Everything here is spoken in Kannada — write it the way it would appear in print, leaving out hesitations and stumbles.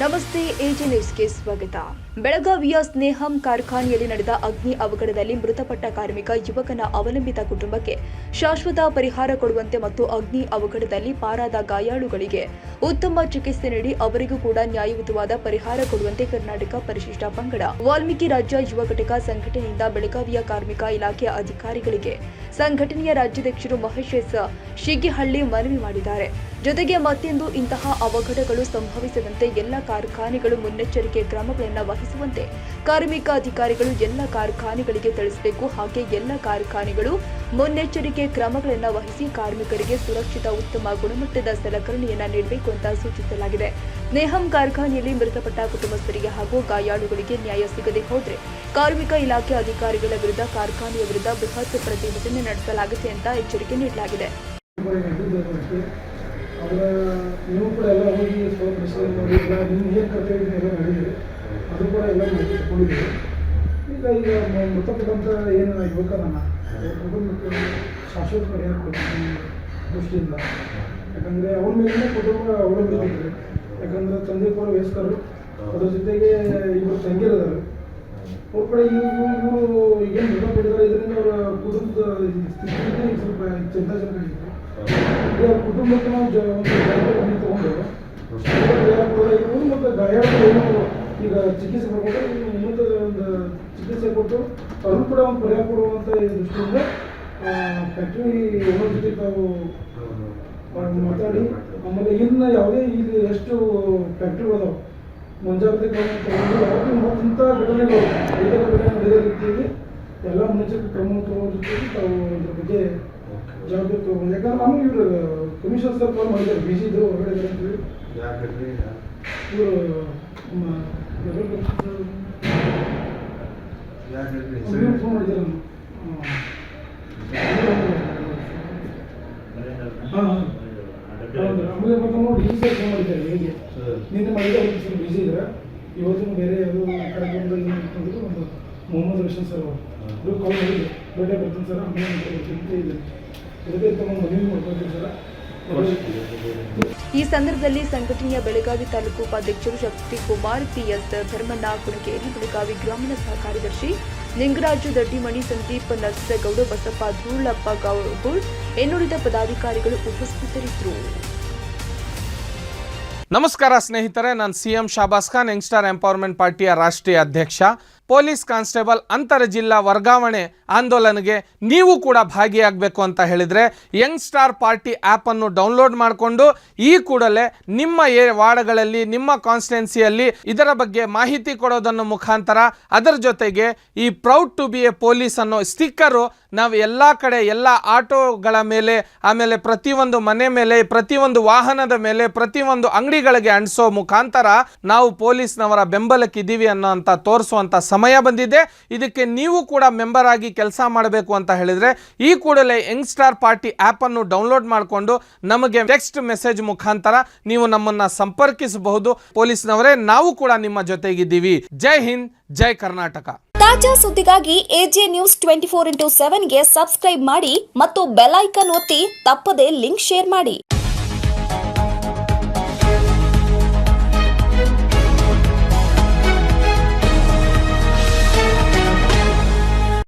ನಮಸ್ತೆ ಎಜೆ ನ್ಯೂಸ್ಗೆ ಸ್ವಾಗತ. ಬೆಳಗಾವಿಯ ಸ್ನೇಹಂ ಕಾರ್ಖಾನೆಯಲ್ಲಿ ನಡೆದ ಅಗ್ನಿ ಅವಘಡದಲ್ಲಿ ಮೃತಪಟ್ಟ ಕಾರ್ಮಿಕ ಯುವಕನ ಅವಲಂಬಿತ ಕುಟುಂಬಕ್ಕೆ ಶಾಶ್ವತ ಪರಿಹಾರ ಕೊಡುವಂತೆ ಮತ್ತು ಅಗ್ನಿ ಅವಘಡದಲ್ಲಿ ಪಾರಾದ ಗಾಯಾಳುಗಳಿಗೆ ಉತ್ತಮ ಚಿಕಿತ್ಸೆ ನೀಡಿ ಅವರಿಗೂ ಕೂಡ ನ್ಯಾಯಯುತವಾದ ಪರಿಹಾರ ಕೊಡುವಂತೆ ಕರ್ನಾಟಕ ಪರಿಶಿಷ್ಟ ಪಂಗಡ ವಾಲ್ಮೀಕಿ ರಾಜ್ಯ ಯುವ ಘಟಕ ಸಂಘಟನೆಯಿಂದ ಬೆಳಗಾವಿಯ ಕಾರ್ಮಿಕ ಇಲಾಖೆಯ ಅಧಿಕಾರಿಗಳಿಗೆ ಸಂಘಟನೆಯ ರಾಜ್ಯಾಧ್ಯಕ್ಷರು ಮಹೇಶ್ ಎಸ್ ಶಿಗಿಹಳ್ಳಿ ಮನವಿ ಮಾಡಿದ್ದಾರೆ. ಜೊತೆಗೆ ಮತ್ತೊಂದು ಇಂತಹ ಅವಘಡಗಳು ಸಂಭವಿಸದಂತೆ ಎಲ್ಲ ಕಾರ್ಖಾನೆಗಳು ಮುನ್ನೆಚ್ಚರಿಕೆ ಕ್ರಮಗಳನ್ನು ವಹಿಸುವಂತೆ ಕಾರ್ಮಿಕ ಅಧಿಕಾರಿಗಳು ಎಲ್ಲ ಕಾರ್ಖಾನೆಗಳಿಗೆ ತಿಳಿಸಬೇಕು. ಹಾಗೆ ಎಲ್ಲ ಕಾರ್ಖಾನೆಗಳು ಮುನ್ನೆಚ್ಚರಿಕೆ ಕ್ರಮಗಳನ್ನು ವಹಿಸಿ ಕಾರ್ಮಿಕರಿಗೆ ಸುರಕ್ಷಿತ ಉತ್ತಮ ಗುಣಮಟ್ಟದ ಸಲಕರಣೆಯನ್ನು ನೀಡಬೇಕು ಅಂತ ಸೂಚಿಸಲಾಗಿದೆ. ಸ್ನೇಹಂ ಕಾರ್ಖಾನೆಯಲ್ಲಿ ಮೃತಪಟ್ಟ ಕುಟುಂಬಸ್ಥರಿಗೆ ಹಾಗೂ ಗಾಯಾಳುಗಳಿಗೆ ನ್ಯಾಯ ಸಿಗದೆ ಹೋದರೆ ಕಾರ್ಮಿಕ ಇಲಾಖೆ ಅಧಿಕಾರಿಗಳ ವಿರುದ್ಧ ಕಾರ್ಖಾನೆಯ ವಿರುದ್ಧ ಬೃಹತ್ ಪ್ರತಿಭಟನೆ ನಡೆಸಲಾಗುತ್ತೆ ಅಂತ ಎಚ್ಚರಿಕೆ ನೀಡಲಾಗಿದೆ. ಅವರ ನೀವು ಕೂಡ ಎಲ್ಲ ಹೋಗಿ ಪರಿಶೀಲನೆ ಮಾಡಿ ನಿಮ್ಮ ಏನು ಕರ್ತವ್ಯ ಎಲ್ಲ ಮಾಡಿದ್ದೀರಿ, ಅದು ಕೂಡ ಎಲ್ಲ ಮಾಹಿತಿ ತಗೊಂಡಿದ್ದೀರಿ. ಈಗ ಮೃತಪಟ್ಟಂಥ ಏನು ಯುವಕರನ್ನು ಕುಟುಂಬಕ್ಕೆ ಶಾಶ್ವತ ಪರಿಹಾರ ಕೊಡ್ತೀನಿ ದೃಷ್ಟಿಯಿಂದ. ಯಾಕಂದರೆ ಅವ್ರ ಮೇಲಿನ ಕುಟುಂಬ ಅವಲಂಬಿಸಿದ್ದಾರೆ. ಯಾಕಂದರೆ ತಂದೆ ಕೂಡ ವಯಸ್ಕರು, ಅದ್ರ ಜೊತೆಗೆ ಇಬ್ಬರು ತಂಗಿರದರು. ಅವ್ರ ಕಡೆ ಇವರು ಏನು ಮೃತಪಟ್ಟಿದ್ದಾರೆ, ಇದರಿಂದ ಅವರ ಕುಟುಂಬದ ಸ್ಥಿತಿನೇ ಸ್ವಲ್ಪ ಚಿಂತಾಜನಕ ಇತ್ತು. ಈಗ ಕುಟುಂಬಕ್ಕೆ ನಾವು ಒಂದು ತಗೊಂಡು ಇವರು ಮತ್ತು ಗಾಯಾಳುಗಳು ಏನು ಈಗ ಚಿಕಿತ್ಸೆ ಕೊಡ್ಬೋದು, ಉನ್ನತ ಒಂದು ಚಿಕಿತ್ಸೆ ಕೊಟ್ಟು ಅವರು ಕೂಡ ಒಂದು ಪರಿಹಾರ ಕೊಡುವಂಥ ದೃಷ್ಟಿಯಿಂದ ಫ್ಯಾಕ್ಟ್ರಿ ಓನರ್ ಜೊತೆ ತಾವು ಮಾತಾಡಿ, ಆಮೇಲೆ ಇನ್ನು ಯಾವುದೇ ಈಗ ಎಷ್ಟು ಫ್ಯಾಕ್ಟ್ರಿಗಳು ಮುಂಜಾಗ್ರತೆ ಕ್ರಮ ತಗೊಂಡು ಯಾವುದು ಇಂಥ ಘಟನೆಗಳು ಘಟನೆ ನಡೆದ ರೀತಿಯಲ್ಲಿ ಎಲ್ಲ ಮುನ್ನೆಚ್ಚರಿಕೆ ಕ್ರಮ ತಗೊಳ್ಳೋ ರೀತಿಯಲ್ಲಿ ತಾವು ಇದ್ರ ಬಗ್ಗೆ ಜವಾಬ್ದಾರಿ ತಗೊಂಡು. ಯಾಕಂದ್ರೆ ನಮಗೆ ಇವರು ಕಮಿಷನ್ ಸರ್ ಫೋನ್ ಮಾಡಿದ್ದಾರೆ, ಬಿಸಿ ಇದ್ರು ಹೊರಗಡೆ ಅಂತೇಳಿ ಇವರು ಫೋನ್ ಮಾಡಿದ್ದಾರೆ. ಆಮೇಲೆ ಮತ್ತೆ ನೋಡಿ ಈ ಸರ್ ಫೋನ್ ಮಾಡಿದ್ದಾರೆ, ಹೇಗೆ ನಿನ್ನೆ ಮಾಡಿದ್ರೆ ಅವ್ರಿಗೆ ಸ್ವಲ್ಪ ಬಿಸಿ ಇದ್ರೆ ಇವತ್ತು ಬೇರೆ ಅದು ಕಡೆ ಬಂದು ಅಂತಂದ್ರೆ ಒಂದು ಮೊಹಮ್ಮದ್ ರೋಷನ್ ಸರ್ ಅವರು ಕಾಲ್ ಮಾಡಿದ್ರು, ಬೇಟೆ ಬರ್ತೀನಿ ಸರ್ ಆಮೇಲೆ ಇದೆ ಜೊತೆ ತಮ್ಮ ಮದುವೆ ಮಾಡ್ಕೊಳ್ತೀನಿ ಸರ್. ಈ ಸಂದರ್ಭದಲ್ಲಿ ಸಂಘಟನೆಯ ಬೆಳಗಾವಿ ತಾಲೂಕು ಉಪಾಧ್ಯಕ್ಷರು ಶಕ್ತಿಕುಮಾರ್, ಪಿಎಸ್ ಧರ್ಮಣ್ಣ ಕುಣಕೇರಿ, ಬೆಳಗಾವಿ ಗ್ರಾಮೀಣ ಸಹ ಕಾರ್ಯದರ್ಶಿ ನಿಂಗರಾಜು ದಡ್ಡಿಮಣಿ, ಸಂದೀಪ್ ನರಸಗೌಡ, ಬಸಪ್ಪ ಧೂಳಪ್ಪ ಗೌಡ್ ಇನ್ನುಳಿದ ಪದಾಧಿಕಾರಿಗಳು ಉಪಸ್ಥಿತರಿದ್ದರು. ನಮಸ್ಕಾರ ಸ್ನೇಹಿತರೆ, ನಾನು ಸಿಎಂ ಶಾಬಾಸ್ ಖಾನ್, ಯಂಗ್ಸ್ಟಾರ್ ಎಂಪವರ್ಮೆಂಟ್ ಪಾರ್ಟಿಯ ರಾಷ್ಟ್ರೀಯ ಅಧ್ಯಕ್ಷ. ಪೊಲೀಸ್ ಕಾನ್ಸ್ಟೇಬಲ್ ಅಂತರ ಜಿಲ್ಲಾ ವರ್ಗಾವಣೆ ಆಂದೋಲನಗೆ ನೀವು ಕೂಡ ಭಾಗಿಯಾಗಬೇಕು ಅಂತ ಹೇಳಿದರೆ ಯಂಗ್ಸ್ಟಾರ್ ಪಾರ್ಟಿ ಆ್ಯಪನ್ನು ಡೌನ್ಲೋಡ್ ಮಾಡಿಕೊಂಡು ಈ ಕೂಡಲೇ ನಿಮ್ಮ ವಾರ್ಡ್ಗಳಲ್ಲಿ, ನಿಮ್ಮ ಕಾನ್ಸ್ಟಿಟ್ಯುನ್ಸಿಯಲ್ಲಿ ಇದರ ಬಗ್ಗೆ ಮಾಹಿತಿ ಕೊಡೋದನ್ನು ಮುಖಾಂತರ ಅದರ ಜೊತೆಗೆ ಈ proud to be a police ಅನ್ನೋ ಸ್ಟಿಕ್ಕರು ನಾವು ಎಲ್ಲ ಕಡೆ, ಎಲ್ಲ ಆಟೋಗಳ ಮೇಲೆ, ಆಮೇಲೆ ಪ್ರತಿಯೊಂದು ಮನೆ ಮೇಲೆ, ಪ್ರತಿಯೊಂದು ವಾಹನದ ಮೇಲೆ, ಪ್ರತಿಯೊಂದು ಅಂಗಡಿಗಳಿಗೆ ಅಂಟಿಸೋ ಮುಖಾಂತರ ನಾವು ಪೊಲೀಸ್ನವರ ಬೆಂಬಲಕ್ಕಿದ್ದೀವಿ ಅನ್ನೋಂಥ ತೋರಿಸುವಂಥ ಸಮಯ ಬಂದಿದೆ. ಇದಕ್ಕೆ ನೀವು ಕೂಡ ಮೆಂಬರ್ ಆಗಿ ಕೆಲಸ ಮಾಡಬೇಕು ಅಂತ ಹೇಳಿದರೆ ಈ ಕೂಡಲೇ ಯಂಗ್ಸ್ಟಾರ್ ಪಾರ್ಟಿ ಆ್ಯಪನ್ನು ಡೌನ್ಲೋಡ್ ಮಾಡಿಕೊಂಡು ನಮಗೆ ಟೆಕ್ಸ್ಟ್ ಮೆಸೇಜ್ ಮುಖಾಂತರ ನೀವು ನಮ್ಮನ್ನು ಸಂಪರ್ಕಿಸಬಹುದು. ಪೊಲೀಸ್ನವರೇ, ನಾವು ಕೂಡ ನಿಮ್ಮ ಜೊತೆಗಿದ್ದೀವಿ. ಜೈ ಹಿಂದ್, ಜೈ ಕರ್ನಾಟಕ. ತಾಜಾ ಸುದ್ದಿಗಾಗಿ ಎಜೆ ನ್ಯೂಸ್ 24x7 ಗೆ ಸಬ್ಸ್ಕ್ರೈಬ್ ಮಾಡಿ ಮತ್ತು ಬೆಲ್ ಐಕಾನ್ ಒತ್ತಿ ತಪ್ಪದೇ ಲಿಂಕ್ ಶೇರ್ ಮಾಡಿ.